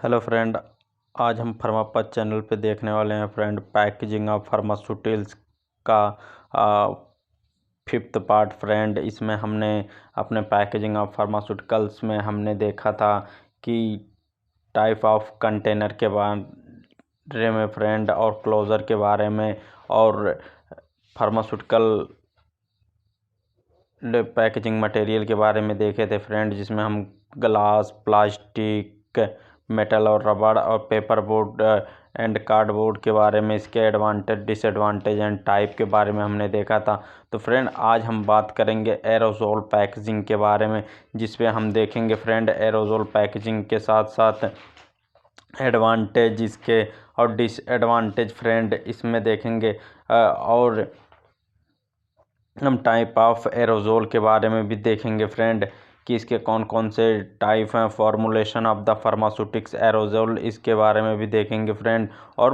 Hello friend. आज हम फार्मापथ channel पे देखने वाले हैं फ्रेंड पैकेजिंग ऑफ फार्मास्यूटिकल्स का फिफ्थ पार्ट फ्रेंड। इसमें हमने अपने पैकेजिंग ऑफ फार्मास्यूटिकल्स में हमने देखा था कि टाइप ऑफ कंटेनर के बारे में फ्रेंड और क्लोज़र के बारे में और फार्मास्यूटिकल पैकेजिंग मटेरियल के बारे में देखे थे फ्रेंड, जिसमें हम ग्लास, प्लास्टिक, मेटल और रबड़ और पेपर बोर्ड एंड कार्डबोर्ड के बारे में, इसके एडवांटेज, डिसएडवांटेज एंड टाइप के बारे में हमने देखा था। तो फ्रेंड आज हम बात करेंगे एरोजोल पैकेजिंग के बारे में, जिसपे हम देखेंगे फ्रेंड एरोजोल पैकेजिंग के साथ साथ एडवांटेज इसके और डिसएडवांटेज फ्रेंड इसमें देखेंगे। और हम टाइप ऑफ एरोजोल के बारे में भी देखेंगे फ्रेंड कि इसके कौन कौन से टाइप हैं। Formulation of the pharmaceutics aerosol, इसके बारे में भी देखेंगे फ्रेंड। और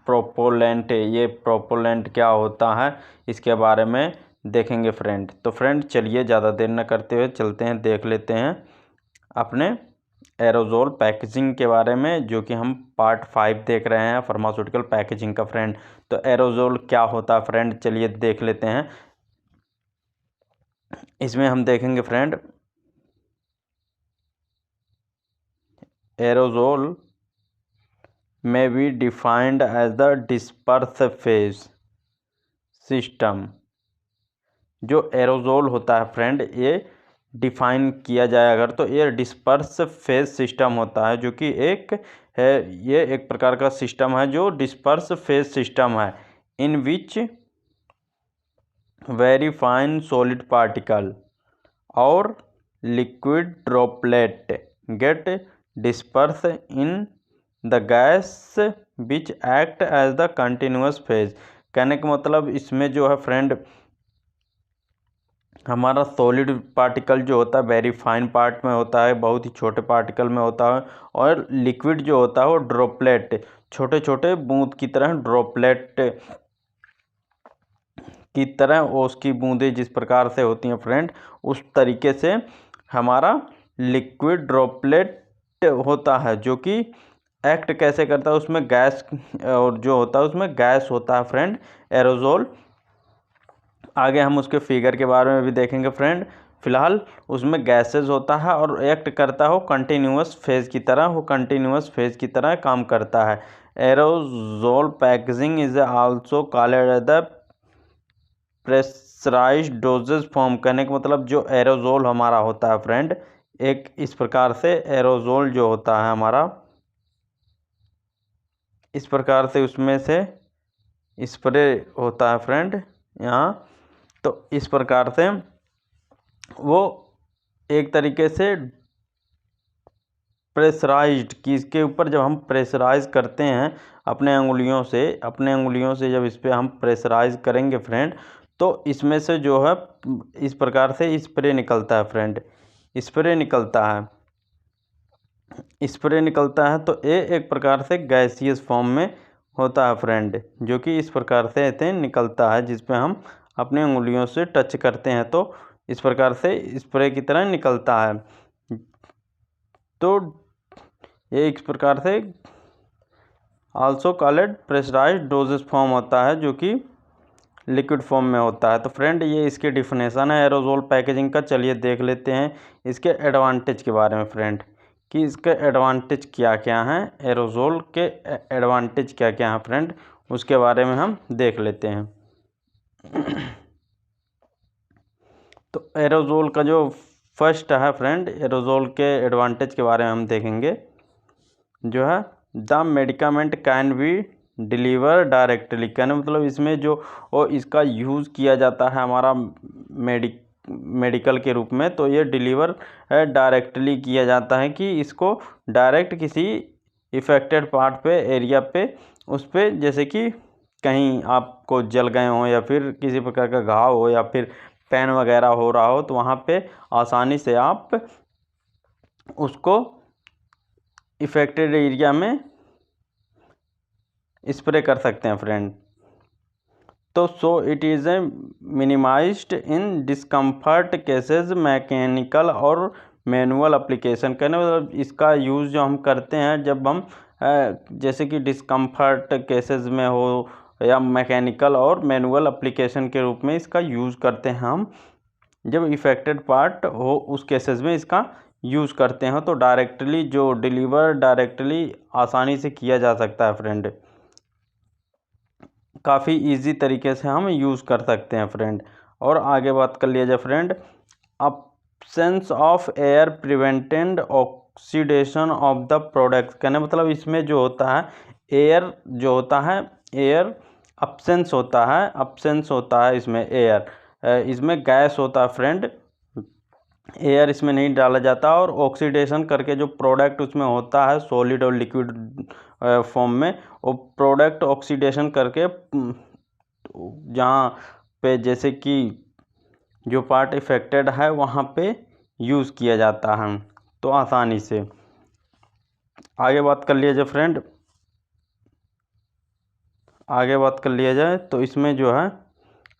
प्रोपोलेंट, ये प्रोपोलेंट क्या होता है इसके बारे में देखेंगे फ्रेंड। तो फ्रेंड चलिए ज़्यादा देर न करते हुए चलते हैं, देख लेते हैं अपने एरोजोल पैकेजिंग के बारे में, जो कि हम पार्ट 5 देख रहे हैं फार्मास्यूटिकल पैकेजिंग का फ्रेंड। तो एरोजोल क्या होता है फ्रेंड, चलिए देख लेते हैं। इसमें हम देखेंगे friend aerosol may be defined as the disperse phase system. जो एरोजोल होता है फ्रेंड, ये डिफाइन किया जाए अगर तो ये डिस्पर्स फेज सिस्टम होता है, जो कि एक है, ये एक प्रकार का सिस्टम है जो डिस्पर्स फेज सिस्टम है, in which very fine solid particle और liquid droplet get disperse in the gas which act as the continuous phase. कहने का मतलब इसमें जो है फ्रेंड हमारा सॉलिड पार्टिकल जो होता है वेरी फाइन पार्ट में होता है, बहुत ही छोटे पार्टिकल में होता है, और लिक्विड जो होता है वो ड्रॉपलेट, छोटे छोटे बूंद की तरह, ड्रॉपलेट की तरह वो उसकी बूंदें जिस प्रकार से होती हैं फ्रेंड, उस तरीके से हमारा लिक्विड ड्रॉपलेट होता है, जो कि एक्ट कैसे करता है, उसमें गैस, और जो होता है उसमें गैस होता है फ्रेंड एरोजोल। आगे हम उसके फिगर के बारे में भी देखेंगे फ्रेंड। फिलहाल उसमें गैसेज होता है और एक्ट करता है कंटिन्यूस फेज की तरह, वो कंटिन्यूस फेज की तरह काम करता है। Aerosol packaging is also called the pressurised dosage form. कहने का मतलब जो एरोजोल हमारा होता है फ्रेंड, एक इस प्रकार से एरोजोल जो होता है हमारा, इस प्रकार से उसमें से स्प्रे होता है फ्रेंड यहाँ। तो इस प्रकार से वो एक तरीके से प्रेशराइज्ड, कि इसके ऊपर जब हम प्रेशराइज करते हैं अपने अंगुलियों से जब इस पर हम प्रेशराइज करेंगे फ्रेंड, तो इसमें से जो है इस प्रकार से स्प्रे निकलता है फ्रेंड, स्प्रे निकलता है। तो ये एक प्रकार से गैसियस फॉर्म में होता है फ्रेंड, जो कि इस प्रकार से ऐसे निकलता है, जिस पे हम अपनी उंगलियों से टच करते हैं तो इस प्रकार से स्प्रे की तरह निकलता है। तो ये इस प्रकार से also called pressurised dosage form होता है, जो कि लिक्विड फॉर्म में होता है। तो फ्रेंड ये इसकी डिफिनेशन है एरोजोल पैकेजिंग का। चलिए देख लेते हैं इसके एडवांटेज के बारे में फ्रेंड, कि इसके एडवांटेज क्या क्या हैं, एरोजोल के एडवांटेज क्या क्या हैं फ्रेंड, उसके बारे में हम देख लेते हैं। तो एरोजोल का जो फर्स्ट है फ्रेंड, एरोजोल के एडवांटेज के बारे में हम देखेंगे, जो है the medicament can B deliver directly. कहने मतलब इसमें जो इसका यूज़ किया जाता है हमारा मेडिकल के रूप में, तो ये डिलीवर डायरेक्टली किया जाता है, कि इसको डायरेक्ट किसी इफेक्टेड पार्ट पे, एरिया पे, उस पर जैसे कि कहीं आपको जल गए हों या फिर किसी प्रकार का घाव हो या फिर पेन वगैरह हो रहा हो, तो वहाँ पे आसानी से आप उसको इफेक्टेड एरिया में स्प्रे कर सकते हैं फ्रेंड। तो so it is minimised in discomfort cases, mechanical और मैनुअल एप्लीकेशन, कहने मतलब इसका यूज़ जो हम करते हैं जब हम जैसे कि डिस्कम्फर्ट केसेस में हो या मैकेनिकल और मैनुअल एप्लीकेशन के रूप में इसका यूज़ करते हैं हम। जब इफ़ेक्टेड पार्ट हो उस केसेस में इसका यूज़ करते हैं, तो डायरेक्टली जो डिलीवर डायरेक्टली आसानी से किया जा सकता है फ्रेंड, काफ़ी इजी तरीके से हम यूज़ कर सकते हैं फ्रेंड। और आगे बात कर लिया जाए friend, absence of air prevented oxidation of the product, कहने मतलब इसमें जो होता है एयर जो होता है, एयर absence होता है, absence होता है इसमें एयर, इसमें गैस होता है फ्रेंड, एयर इसमें नहीं डाला जाता। और ऑक्सीडेशन करके जो प्रोडक्ट उसमें होता है सॉलिड और लिक्विड फॉर्म में, वो प्रोडक्ट ऑक्सीडेशन करके जहाँ पे जैसे कि जो पार्ट इफेक्टेड है वहाँ पे यूज़ किया जाता है, तो आसानी से। आगे बात कर लिया जाए फ्रेंड, आगे बात कर लिया जाए तो इसमें जो है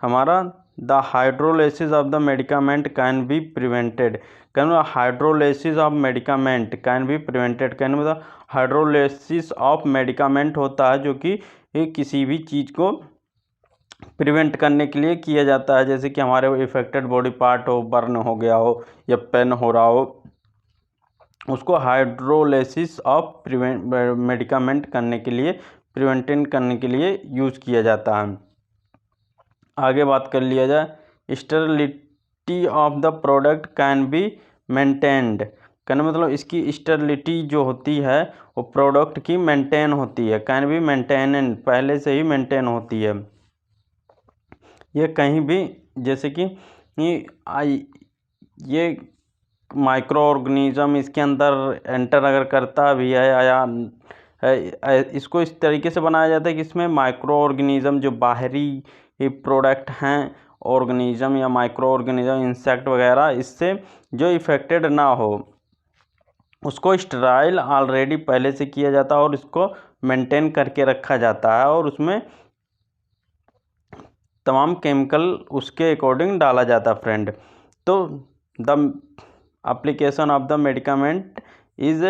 हमारा the hydrolysis of the medicament can be prevented, कहने hydrolysis of medicament can be prevented, कहने मतलब हाइड्रोलिसिस ऑफ मेडिकामेंट होता है जो कि किसी भी चीज़ को प्रिवेंट करने के लिए किया जाता है, जैसे कि हमारे इफेक्टेड बॉडी पार्ट हो, बर्न हो गया हो या पेन हो रहा हो, उसको हाइड्रोलिसिस ऑफ प्रिवेंट मेडिकामेंट करने के लिए, प्रिवेंटिंग करने के लिए यूज़ किया जाता है। आगे बात कर लिया जाए, sterility of the product can be maintained, कहने मतलब इसकी स्टेरिलिटी जो होती है वो प्रोडक्ट की मेंटेन होती है, कैन बी मेंटेन, पहले से ही मेंटेन होती है। ये कहीं भी जैसे कि ये माइक्रो ऑर्गेनिज्म इसके अंदर एंटर अगर करता भी है या इसको इस तरीके से बनाया जाता है कि इसमें माइक्रो ऑर्गेनिज्म जो बाहरी प्रोडक्ट हैं, ऑर्गेनिज्म या माइक्रो ऑर्गेनिज्म इंसेक्ट वगैरह, इससे जो इफेक्टेड ना हो उसको स्टेराइल ऑलरेडी पहले से किया जाता है और इसको मेंटेन करके रखा जाता है, और उसमें तमाम केमिकल उसके अकॉर्डिंग डाला जाता है फ्रेंड। तो the application of the medicament is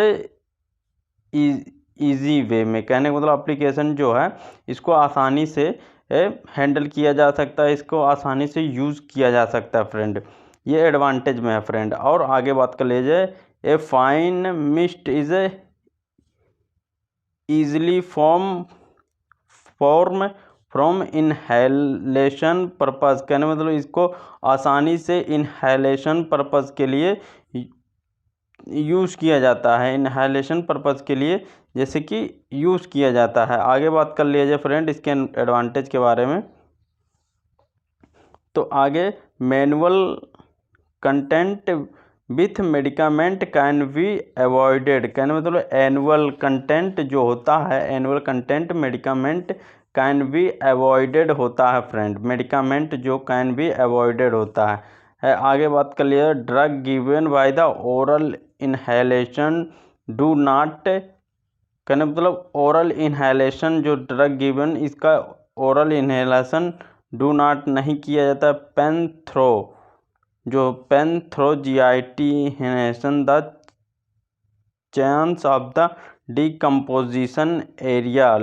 easy way में, कहने का मतलब एप्लीकेशन जो है इसको आसानी से हैंडल किया जा सकता है, इसको आसानी से यूज़ किया जा सकता है फ्रेंड, ये एडवांटेज में है फ्रेंड। और आगे बात कर लीजिए, a fine mist is easily form from inhalation purpose, कहने मतलब इसको आसानी से इनहेलेशन पर्पज़ के लिए यूज़ किया जाता है, इनहेलेशन पर्पज़ के लिए जैसे कि यूज़ किया जाता है। आगे बात कर लिया जाए फ्रेंड इसके एडवांटेज के बारे में, तो आगे manual content with medicament can be avoided, कहने मतलब एनुअल कंटेंट जो होता है, annual content medicament can be avoided होता है फ्रेंड, मेडिकामेंट जो कैन बी अवॉइडेड होता है। आगे बात कर लिया, drug given by the oral inhalation do not, कहने मतलब ओरल इनहेलेशन जो ड्रग गिवन इसका ओरल इनहेलेशन डू नॉट नहीं किया जाता, पेन थ्रो जो pain through GIT inhalation the chance of the decomposition area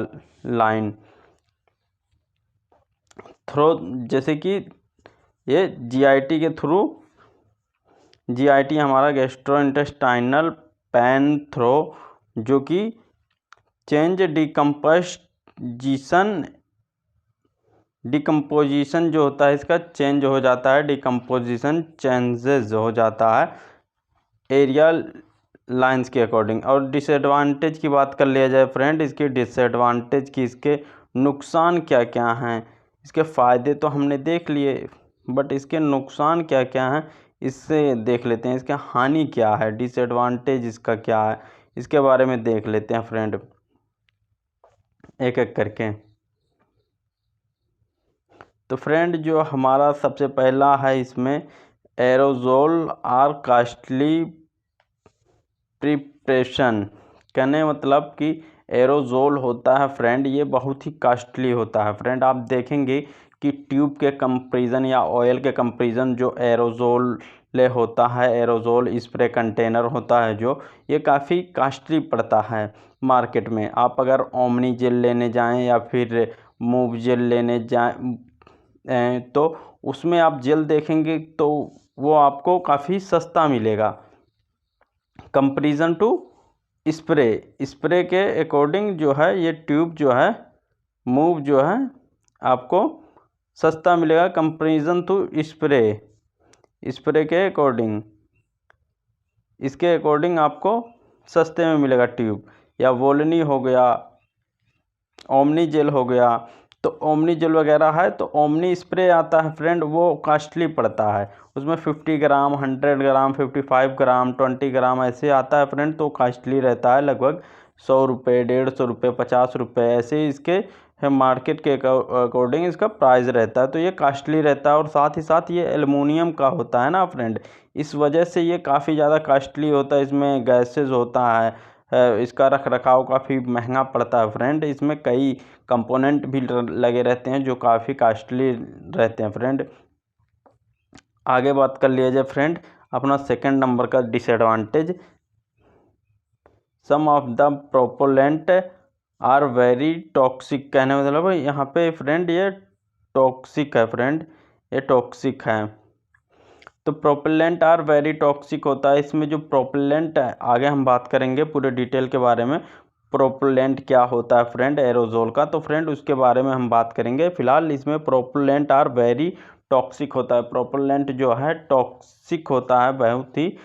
line throw, जैसे कि ये GIT के थ्रू, GIT हमारा गैस्ट्रोइंटेस्टाइनल पेन थ्रो जो कि चेंज डिकम्पोजिशन जो होता है इसका चेंज हो जाता है, डिकम्पोजिशन चेंजेस हो जाता है एरिया लाइंस के अकॉर्डिंग। और डिसएडवांटेज की बात कर लिया जाए फ्रेंड, इसके डिसएडवांटेज की, इसके नुकसान क्या क्या हैं, इसके फ़ायदे तो हमने देख लिए बट इसके नुकसान क्या क्या हैं इससे देख लेते हैं, इसके हानि क्या है, डिसएडवांटेज इसका क्या है, इसके बारे में देख लेते हैं फ्रेंड एक एक करके। तो फ्रेंड जो हमारा सबसे पहला है इसमें एरोजोल आर कास्टली प्रिपरेशन, कहने मतलब कि एरोजोल होता है फ्रेंड ये बहुत ही कास्टली होता है फ्रेंड। आप देखेंगे कि ट्यूब के कंपैरिजन या ऑयल के कंपैरिजन जो एरोजोल ले होता है, एरोजोल स्प्रे कंटेनर होता है जो, ये काफ़ी कास्टली पड़ता है मार्केट में। आप अगर ओमनी जेल लेने जाएं या फिर मूव जेल लेने जाएं तो उसमें आप जेल देखेंगे तो वो आपको काफ़ी सस्ता मिलेगा कंपेरिजन टू स्प्रे के अकॉर्डिंग जो है ये ट्यूब जो है मूव जो है आपको सस्ता मिलेगा कंपेरिजन टू स्प्रे के अकॉर्डिंग। इसके अकॉर्डिंग आपको सस्ते में मिलेगा ट्यूब। या वोलनी हो गया, ओमनी जेल हो गया, तो ओमनी जेल वगैरह है तो ओमनी स्प्रे आता है फ्रेंड, वो कास्टली पड़ता है। उसमें 50 ग्राम, 100 ग्राम, 55 ग्राम, 20 ग्राम ऐसे आता है फ्रेंड, तो कास्टली रहता है, लगभग 100 रुपये, 150 रुपये, 50 रुपये ऐसे इसके मार्केट के अकॉर्डिंग इसका प्राइस रहता है। तो ये कास्टली रहता है और साथ ही साथ ये एलुमिनियम का होता है ना फ्रेंड, इस वजह से ये काफ़ी ज़्यादा कास्टली होता है। इसमें गैसेज होता है, इसका रख रखाव काफ़ी महंगा पड़ता है फ्रेंड। इसमें कई कंपोनेंट भी लगे रहते हैं जो काफ़ी कास्टली रहते हैं फ्रेंड। आगे बात कर लिया जाए फ्रेंड अपना सेकंड नंबर का disadvantage, some of the propellant are very toxic. कहने का मतलब यहाँ पे फ्रेंड ये टॉक्सिक है फ्रेंड, ये टॉक्सिक है। तो प्रोपेलेंट आर वेरी टॉक्सिक होता है। इसमें जो प्रोपेलेंट है आगे हम बात करेंगे पूरे डिटेल के बारे में, प्रोपेलेंट क्या होता है फ्रेंड एरोजोल का, तो फ्रेंड उसके बारे में हम बात करेंगे। फिलहाल इसमें प्रोपेलेंट आर वेरी टॉक्सिक होता है। प्रोपेलेंट जो है टॉक्सिक होता है, बहुत ही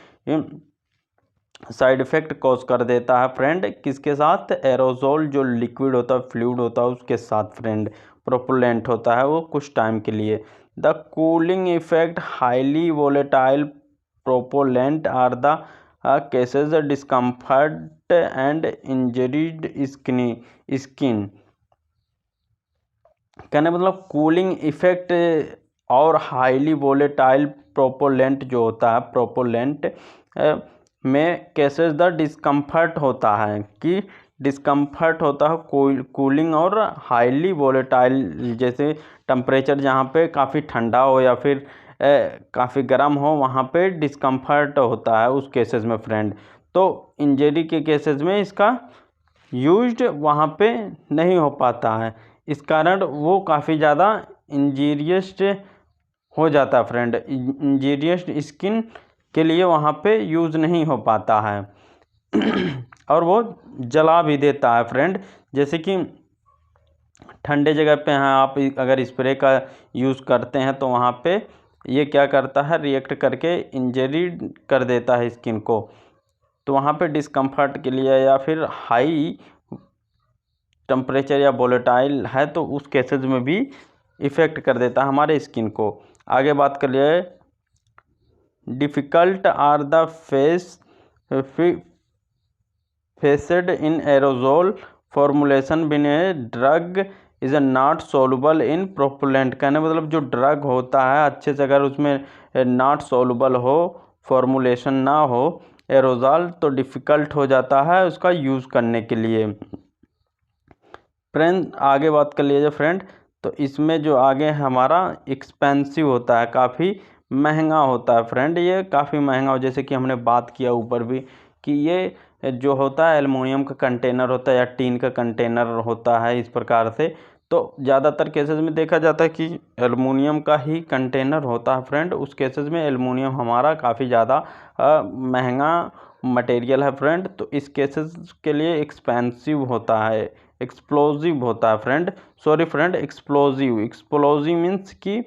साइड इफेक्ट कॉज कर देता है फ्रेंड। किसके साथ? एरोजोल जो लिक्विड होता है, फ्लूइड होता है, उसके साथ फ्रेंड प्रोपेलेंट होता है वो कुछ टाइम के लिए। The cooling effect highly volatile propellant are the causes discomfort and injured skin. कहने मतलब कूलिंग इफेक्ट और हाईली वोलेटाइल प्रोपोलेंट जो होता है, प्रोपोलेंट में केसेस द डिस्कम्फर्ट होता है कि डिस्कम्फर्ट होता है कूलिंग और हाईली वोलेटाइल, जैसे टेम्परेचर जहाँ पे काफ़ी ठंडा हो या फिर काफ़ी गर्म हो वहाँ पे डिस्कम्फर्ट होता है उस केसेस में फ्रेंड। तो इंजरी के केसेस में इसका यूज्ड वहाँ पे नहीं हो पाता है, इस कारण वो काफ़ी ज़्यादा इंजीरियस हो जाता है फ्रेंड। इंजीरियस स्किन के लिए वहाँ पे यूज़ नहीं हो पाता है और वो जला भी देता है फ्रेंड। जैसे कि ठंडे जगह पे हैं आप, अगर स्प्रे का यूज़ करते हैं तो वहाँ पे ये क्या करता है, रिएक्ट करके इंजरी कर देता है स्किन को। तो वहाँ पे डिस्कम्फर्ट के लिए या फिर हाई टेम्परेचर या वोलेटाइल है तो उस केसेस में भी इफ़ेक्ट कर देता है हमारे स्किन को। आगे बात कर लिए difficult are the faced in aerosol formulation when a drug is not soluble in propellant. कहने मतलब जो ड्रग होता है अच्छे से अगर उसमें नॉट सोलुबल हो, फॉर्मुलेशन ना हो एरोजोल, तो डिफ़िकल्ट हो जाता है उसका यूज़ करने के लिए फ्रेंड। आगे बात कर लीजिए फ्रेंड, तो इसमें जो आगे हमारा एक्सपेंसिव होता है, काफ़ी महंगा होता है फ्रेंड। ये काफ़ी महंगा हो, जैसे कि हमने बात किया ऊपर भी कि ये जो होता है एल्युमिनियम का कंटेनर होता है या टीन का कंटेनर होता है इस प्रकार से। तो ज़्यादातर केसेस में देखा जाता है कि एल्युमिनियम का ही कंटेनर होता है फ्रेंड। उस केसेस में एल्युमिनियम हमारा काफ़ी ज़्यादा महंगा मटेरियल है फ्रेंड, तो इस केसेस के लिए एक्सपेंसिव होता है, एक्सप्लोजिव होता है friend. Sorry friend, explosive, explosive means कि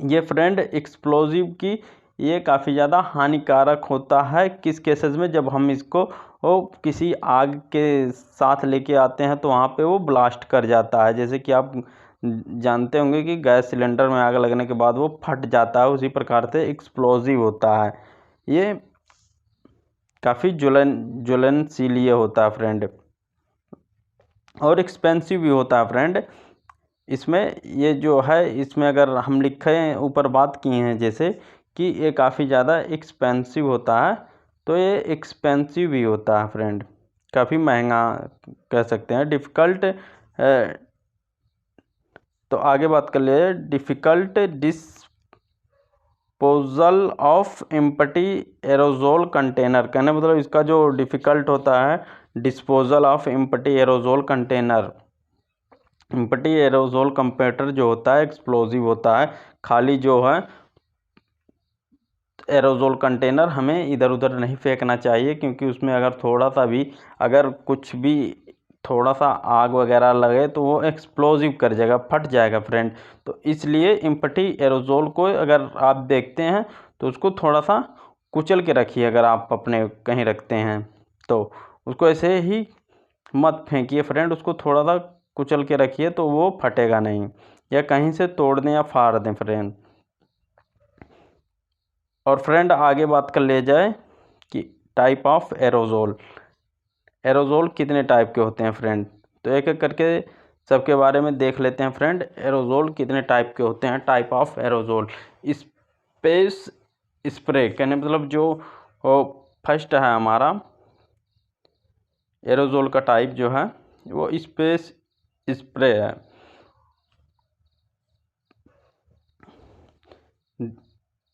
ये फ्रेंड एक्सप्लोजिव की ये काफ़ी ज़्यादा हानिकारक होता है। किस केसेस में? जब हम इसको किसी आग के साथ लेके आते हैं तो वहाँ पे वो ब्लास्ट कर जाता है। जैसे कि आप जानते होंगे कि गैस सिलेंडर में आग लगने के बाद वो फट जाता है, उसी प्रकार से एक्सप्लोजिव होता है। ये काफ़ी ज्वलनशील ये होता है फ्रेंड और एक्सपेंसिव भी होता है फ्रेंड। इसमें ये जो है, इसमें अगर हम लिखे ऊपर बात की हैं जैसे कि ये काफ़ी ज़्यादा एक्सपेंसिव होता है, तो ये एक्सपेंसिव भी होता है फ्रेंड, काफ़ी महंगा कह सकते हैं। डिफ़िकल्ट, तो आगे बात कर ले difficult disposal of empty aerosol container, कहने मतलब इसका जो डिफ़िकल्ट होता है, disposal of empty aerosol container. Empty aerosol container जो होता है एक्सप्लोजिव होता है, खाली जो है एरोजोल कंटेनर हमें इधर उधर नहीं फेंकना चाहिए, क्योंकि उसमें अगर थोड़ा सा भी, अगर कुछ भी थोड़ा सा आग वगैरह लगे तो वो एक्सप्लोजिव कर जाएगा, फट जाएगा फ्रेंड। तो इसलिए एम्प्टी एरोजोल को अगर आप देखते हैं तो उसको थोड़ा सा कुचल के रखिए, अगर आप अपने कहीं रखते हैं तो उसको ऐसे ही मत फेंकिए फ्रेंड, उसको थोड़ा सा कुचल के रखिए तो वो फटेगा नहीं, या कहीं से तोड़ दें या फाड़ दें फ्रेंड। और फ्रेंड आगे बात कर ले जाए कि टाइप ऑफ एरोजोल, एरोजोल कितने टाइप के होते हैं फ्रेंड, तो एक एक करके सबके बारे में देख लेते हैं फ्रेंड। एरोजोल कितने टाइप के होते हैं, type of aerosol. Space spray, कहने मतलब जो फर्स्ट है हमारा एरोजोल का टाइप जो है वो स्पेस स्प्रे है।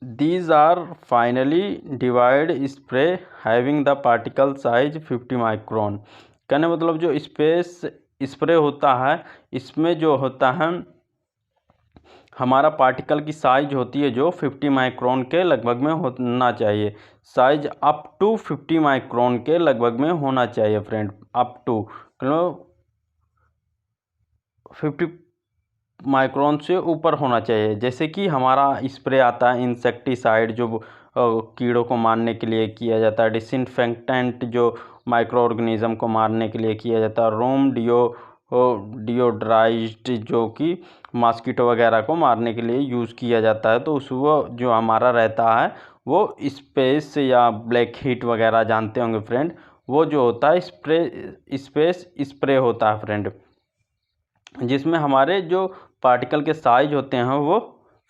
These are finally divide spray having the particle size 50 micron, कहने मतलब जो स्पेस स्प्रे होता है इसमें जो होता है हमारा पार्टिकल की साइज होती है जो 50 माइक्रोन के लगभग में होना चाहिए, साइज अप टू 50 माइक्रोन के लगभग में होना चाहिए फ्रेंड, अप टू 50 माइक्रोन से ऊपर होना चाहिए। जैसे कि हमारा स्प्रे आता है इंसेक्टिसाइड जो कीड़ों को मारने के लिए किया जाता है, डिसइंफेक्टेंट जो माइक्रो ऑर्गेनिज्म को मारने के लिए किया जाता है, रोम डिओड्राइज्ड जो कि मॉस्किटो वगैरह को मारने के लिए यूज़ किया जाता है। तो उस वो जो हमारा रहता है वो स्पेस या ब्लैक हीट वगैरह जानते होंगे फ्रेंड, वो जो होता है स्पेस स्प्रे होता है फ्रेंड, जिसमें हमारे जो पार्टिकल के साइज होते हैं वो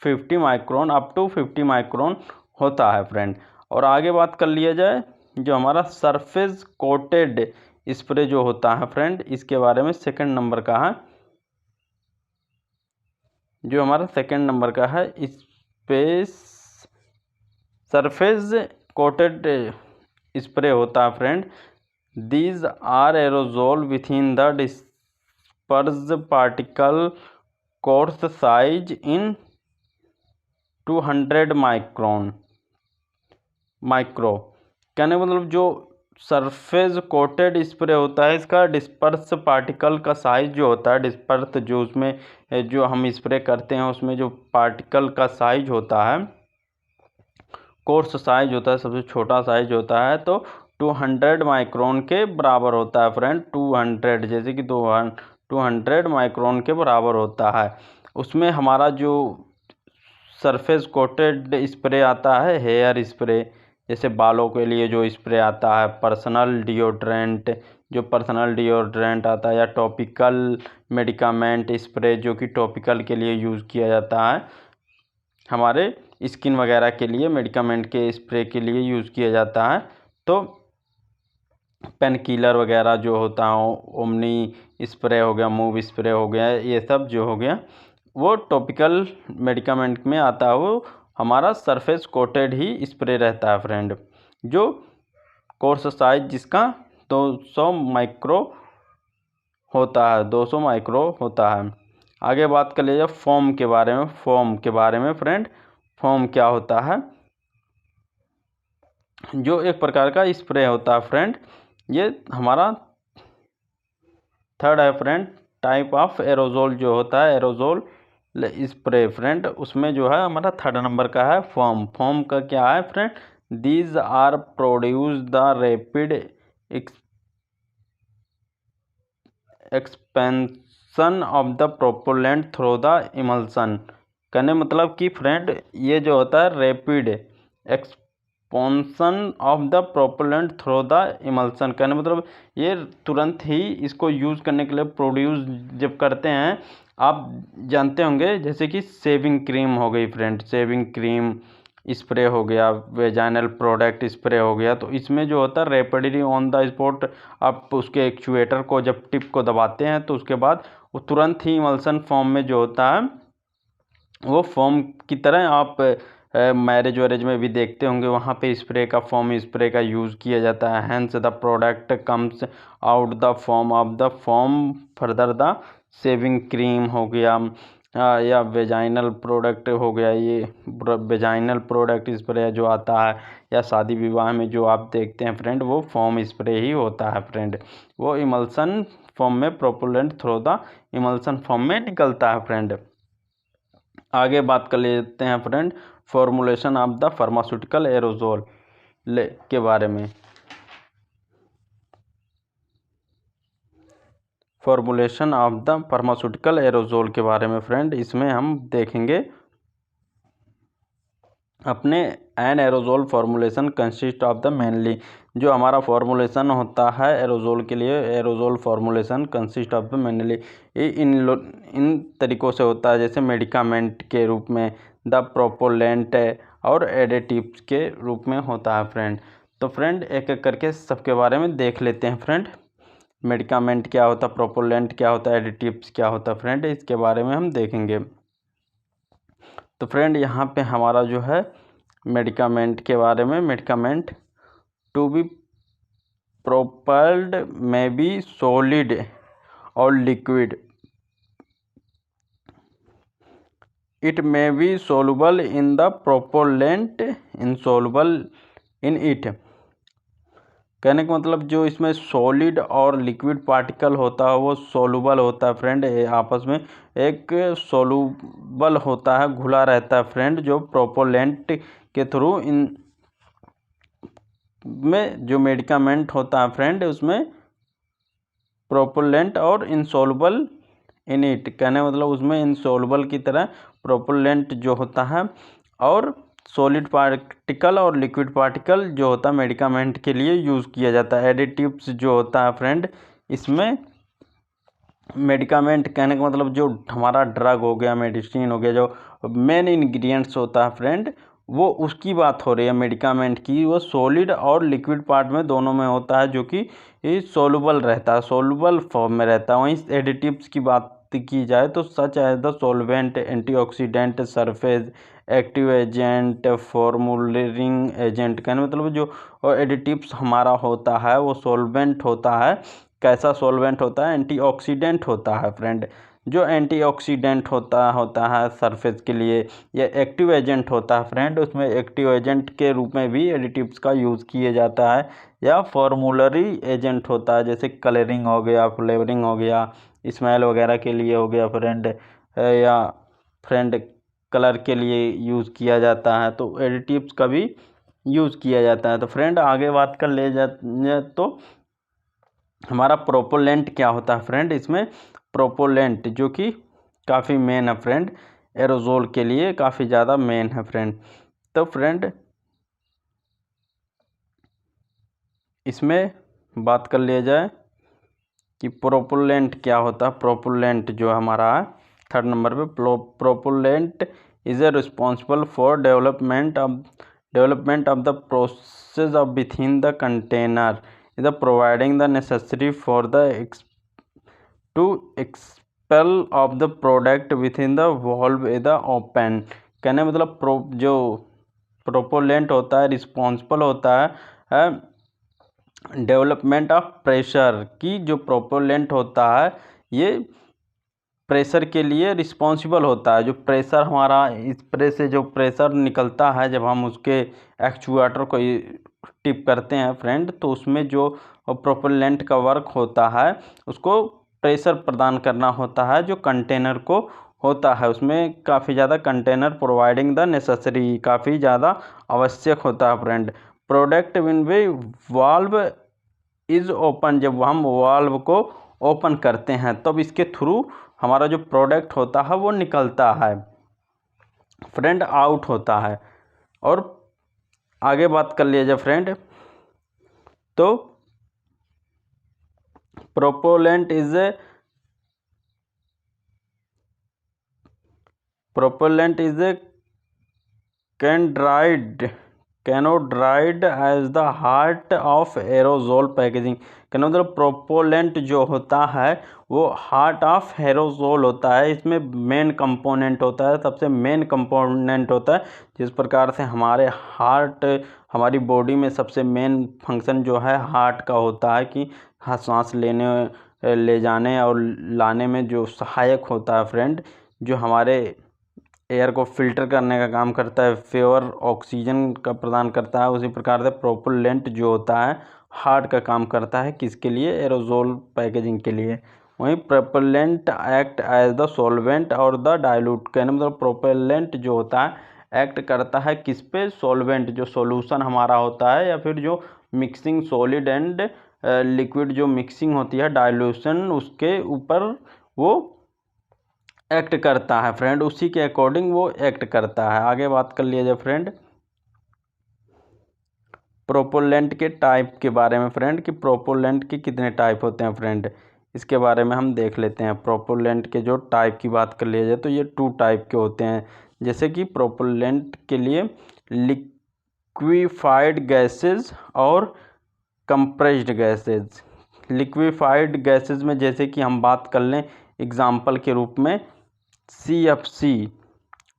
50 माइक्रोन अप टू 50 माइक्रोन होता है फ्रेंड। और आगे बात कर लिया जाए जो हमारा सरफेस कोटेड स्प्रे जो होता है फ्रेंड, इसके बारे में सेकंड नंबर का है, जो हमारा सेकंड नंबर का है स्पेस सरफेस कोटेड स्प्रे होता है friend. These are aerosol within the disperse particle coarse size in 200 micro, कहने मतलब जो सरफेस कोटेड स्प्रे होता है इसका डिस्पर्स पार्टिकल का साइज जो होता है, डिस्पर्स जो उसमें जो हम स्प्रे करते हैं उसमें जो पार्टिकल का साइज होता है, कोर्स साइज होता है, सबसे छोटा साइज होता है, तो 200 माइक्रोन के बराबर होता है फ्रेंड। 200 जैसे कि 200 माइक्रोन के बराबर होता है। उसमें हमारा जो सरफेस कोटेड स्प्रे आता है, हेयर स्प्रे, जैसे बालों के लिए जो स्प्रे आता है, पर्सनल डिओड्रेंट जो पर्सनल डिओड्रेंट आता है, या टॉपिकल मेडिकामेंट स्प्रे जो कि टॉपिकल के लिए यूज़ किया जाता है, हमारे स्किन वगैरह के लिए मेडिकामेंट के स्प्रे के लिए यूज़ किया जाता है। तो पेन किलर वगैरह जो होता है, ओमनी स्प्रे हो गया, मूव स्प्रे हो गया, ये सब जो हो गया वो टॉपिकल मेडिकामेंट में आता है, वो हमारा सरफेस कोटेड ही स्प्रे रहता है फ्रेंड, जो कोर्स साइज जिसका 200 माइक्रो होता है, 200 माइक्रो होता है। आगे बात कर लीजिए फोम के बारे में। फोम के बारे में फ्रेंड, फोम क्या होता है, जो एक प्रकार का स्प्रे होता है फ्रेंड, ये हमारा थर्ड है फ्रेंड टाइप ऑफ एरोजोल जो होता है, एरोजोल स्प्रे फ्रेंड, उसमें जो है हमारा थर्ड नंबर का है फोम। फोम का क्या है friend, these are produce the rapid expansion of the propellant through the emulsion, कहने मतलब कि फ्रेंड ये जो होता है rapid expansion of the propellant through the emulsion, कहने मतलब ये तुरंत ही इसको यूज़ करने के लिए प्रोड्यूस जब करते हैं, आप जानते होंगे जैसे कि शेविंग क्रीम हो गई फ्रेंड, शेविंग क्रीम स्प्रे हो गया, वेजाइनल प्रोडक्ट स्प्रे हो गया, तो इसमें जो होता है रैपिडली ऑन द स्पॉट आप उसके एक्चुएटर को जब टिप को दबाते हैं तो उसके बाद वो तुरंत ही इमल्सन फॉर्म में जो होता है वो फॉर्म की तरह आप मैरिज वैरेज में भी देखते होंगे, वहाँ पे स्प्रे का फोम स्प्रे का यूज़ किया जाता है। Hence the product comes out the form of the foam further the shaving cream हो गया, या वेजाइनल प्रोडक्ट हो गया, ये वेजाइनल प्रोडक्ट स्प्रे जो आता है, या शादी विवाह में जो आप देखते हैं फ्रेंड, वो फोम स्प्रे ही होता है फ्रेंड। वो इमल्सन फॉर्म में propellant through the emulsion form में निकलता है फ्रेंड। आगे बात कर लेते हैं friend formulation of the pharmaceutical aerosol के बारे में। Formulation of the pharmaceutical aerosol के बारे में फ्रेंड, इसमें हम देखेंगे अपने an aerosol formulation consist of the mainly, जो हमारा फॉर्मुलेशन होता है एरोजोल के लिए, aerosol formulation consist of the mainly इन तरीक़ों से होता है, जैसे मेडिकामेंट के रूप में, द प्रोपोलेंट और एडिटिव्स के रूप में होता है फ्रेंड। तो फ्रेंड एक एक करके सबके बारे में देख लेते हैं फ्रेंड। मेडिकामेंट क्या होता है, प्रोपोलेंट क्या होता है, एडिटिव्स क्या होता है फ्रेंड, इसके बारे में हम देखेंगे। तो फ्रेंड यहाँ पे हमारा जो है मेडिकामेंट के बारे में, medicament to be propelled may be solid और liquid, it may be soluble in the propellant, insoluble in it. कहने का मतलब जो इसमें सॉलिड और लिक्विड पार्टिकल होता है वो सोलुबल होता है फ्रेंड, आपस में एक सोलुबल होता है, घुला रहता है फ्रेंड, जो प्रोपोलेंट के थ्रू इन में जो मेडिकामेंट होता है फ्रेंड उसमें प्रोपोलेंट और इनसोलुबल इन इट, कहने मतलब उसमें इनसोलुबल की तरह प्रोपोलेंट जो होता है और सॉलिड पार्टिकल और लिक्विड पार्टिकल जो होता है मेडिकामेंट के लिए यूज़ किया जाता है। एडिटिव्स जो होता है फ्रेंड, इसमें मेडिकामेंट कहने का मतलब जो हमारा ड्रग हो गया, मेडिसिन हो गया, जो मेन इंग्रेडिएंट्स होता है फ्रेंड, वो उसकी बात हो रही है मेडिकामेंट की, वो सॉलिड और लिक्विड पार्ट में दोनों में होता है, जो कि सोलुबल रहता है, सोलुबल फॉर्म में रहता है। वहीं एडिटिव्स की बात की जाए तो such as the solvent, antioxidant, surface active agent, formulating agent, कहने मतलब जो एडिटिव्स हमारा होता है वो सॉल्वेंट होता है। कैसा सॉल्वेंट होता है, एंटीऑक्सीडेंट होता है फ्रेंड, जो एंटीऑक्सीडेंट होता है सरफेस के लिए। ये एक्टिव एजेंट होता है फ्रेंड, उसमें एक्टिव एजेंट के रूप में भी एडिटिव्स का यूज़ किया जाता है। या फॉर्मुलरी एजेंट होता है, जैसे कलरिंग हो गया, फ्लेवरिंग हो गया, स्मेल वगैरह के लिए हो गया फ्रेंड, या फ्रेंड कलर के लिए यूज़ किया जाता है, तो एडिटिव्स का भी यूज़ किया जाता है। तो फ्रेंड आगे बात कर ले जाए तो हमारा प्रोपोलेंट क्या होता है फ्रेंड, इसमें प्रोपोलेंट जो कि काफ़ी मेन है फ्रेंड, एरोजोल के लिए काफ़ी ज़्यादा मेन है फ्रेंड। तो फ्रेंड इसमें बात कर लिया जाए कि प्रोपोलेंट क्या होता है। प्रोपोलेंट जो हमारा है थर्ड नंबर पे, propellant is A responsible for development of the process of within the container, is providing the necessary for the two expel of the product with in the valve the open, कहने मतलब जो propellant होता है responsible होता है development of pressure की, जो propellant होता है ये प्रेशर के लिए रिस्पॉन्सिबल होता है। जो प्रेशर हमारा स्प्रे से जो प्रेशर निकलता है जब हम उसके एक्चुएटर को टिप करते हैं फ्रेंड, तो उसमें जो प्रोपेलेंट का वर्क होता है उसको प्रेशर प्रदान करना होता है जो कंटेनर को होता है, उसमें काफ़ी ज़्यादा कंटेनर प्रोवाइडिंग द नेसेसरी, काफ़ी ज़्यादा आवश्यक होता है friend. Product win way valve is open, जब हम वाल्व को ओपन करते हैं तब इसके थ्रू हमारा जो प्रोडक्ट होता है वो निकलता है फ्रेंड, आउट होता है। और आगे बात कर लिया जाए फ्रेंड तो प्रोपोलेंट इज ए कैंड्राइड कैनोड्राइड as the heart of aerosol packaging. कहने मतलब प्रोपोलेंट जो होता है वो हार्ट ऑफ एरोजोल होता है, इसमें मेन कंपोनेंट होता है, सबसे मेन कंपोनेंट होता है। जिस प्रकार से हमारे हार्ट, हमारी बॉडी में सबसे मेन फंक्शन जो है हार्ट का होता है कि सांस लेने, ले जाने और लाने में जो सहायक होता है फ्रेंड, जो हमारे एयर को फिल्टर करने का काम करता है, प्योर ऑक्सीजन का प्रदान करता है, उसी प्रकार से प्रोपेलेंट जो होता है हार्ट का काम करता है, किसके लिए? एरोजोल पैकेजिंग के लिए। वहीं propellant act as the solvent और द डाइल्यूट। कहने मतलब प्रोपेलेंट जो होता है एक्ट करता है किस पे? सॉल्वेंट, जो सॉल्यूशन हमारा होता है, या फिर जो मिक्सिंग सॉलिड एंड लिक्विड जो मिक्सिंग होती है, डाइल्यूशन, उसके ऊपर वो एक्ट करता है फ्रेंड, उसी के अकॉर्डिंग वो एक्ट करता है। आगे बात कर लिया जाए फ्रेंड प्रोपोलेंट के टाइप के बारे में फ्रेंड, कि प्रोपोलेंट के कितने टाइप होते हैं फ्रेंड, इसके बारे में हम देख लेते हैं। प्रोपोलेंट के जो टाइप की बात कर लिया जाए तो ये 2 टाइप के होते हैं। जैसे कि प्रोपोलेंट के लिए लिक्विफाइड गैसेज और कंप्रेस्ड गैसेज। लिक्विफाइड गैसेज में जैसे कि हम बात कर लें एग्जाम्पल के रूप में CFC,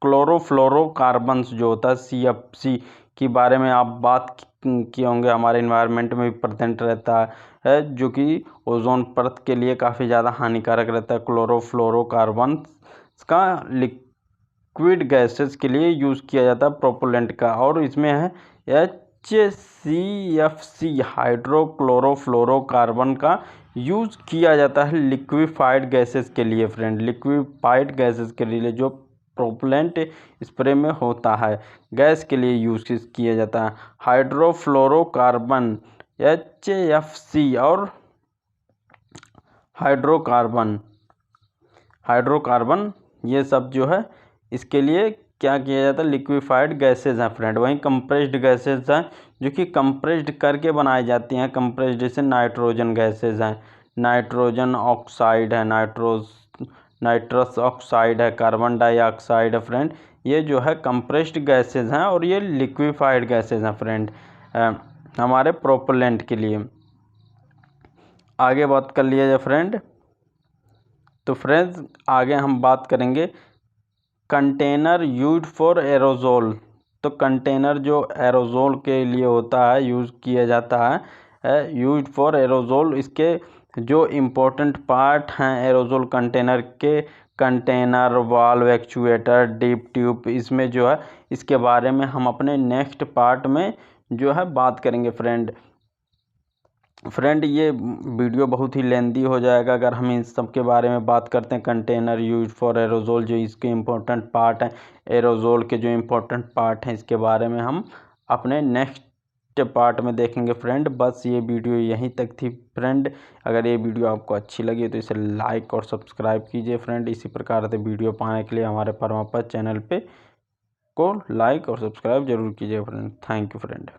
क्लोरोफ्लोरोकार्बन्स जो होता है, CFC के बारे में आप बात किए होंगे, हमारे इन्वायरमेंट में भी प्रेजेंट रहता है, जो कि ओजोन परत के लिए काफ़ी ज़्यादा हानिकारक रहता है। क्लोरोफ्लोरोकार्बन्स का लिक्विड गैसेस के लिए यूज़ किया जाता है प्रोपेलेंट का, और इसमें है HCFC, हाइड्रोक्लोरोफ्लोरोकार्बन का यूज़ किया जाता है लिक्विफाइड गैसेस के लिए फ्रेंड। लिक्विफाइड गैसेस के लिए जो प्रोपेलेंट स्प्रे में होता है, गैस के लिए यूज़ किया जाता है। हाइड्रोफ्लोरोकार्बन HFC और हाइड्रोकार्बन ये सब जो है इसके लिए क्या किया जाता है? लिक्विफाइड गैसेज हैं फ्रेंड। वहीं कंप्रेस्ड गैसेज हैं जो कि कंप्रेस्ड करके बनाई जाती हैं। कंप्रेस्ड जैसे नाइट्रोजन गैसेज हैं, नाइट्रोजन ऑक्साइड है, नाइट्रस ऑक्साइड है, कार्बन डाइऑक्साइड है फ्रेंड। ये जो है कंप्रेस्ड गैसेज हैं और ये लिक्विफाइड गैसेज हैं फ्रेंड हमारे प्रोपेलेंट के लिए। आगे बात कर लिया जाए फ्रेंड, तो फ्रेंड्स आगे हम बात करेंगे कंटेनर यूज फॉर एरोजोल। तो कंटेनर जो एरोजोल के लिए होता है, यूज़ किया जाता है, यूज फॉर एरोजोल। इसके जो इम्पोर्टेंट पार्ट हैं एरोजोल कंटेनर के, container, valve, actuator, deep tube, इसमें जो है इसके बारे में हम अपने नेक्स्ट पार्ट में जो है बात करेंगे फ्रेंड। ये वीडियो बहुत ही लेंदी हो जाएगा अगर हम इन सब के बारे में बात करते हैं। कंटेनर यूज फॉर एरोजोल, जो इसके इम्पोर्टेंट पार्ट हैं, एरोजोल के जो इम्पोर्टेंट पार्ट हैं, इसके बारे में हम अपने नेक्स्ट पार्ट में देखेंगे फ्रेंड। बस ये वीडियो यहीं तक थी फ्रेंड। अगर ये वीडियो आपको अच्छी लगी तो इसे लाइक और सब्सक्राइब कीजिए फ्रेंड। इसी प्रकार से वीडियो पाने के लिए हमारे परमापत चैनल पे को लाइक और सब्सक्राइब जरूर कीजिए फ्रेंड। Thank you friend.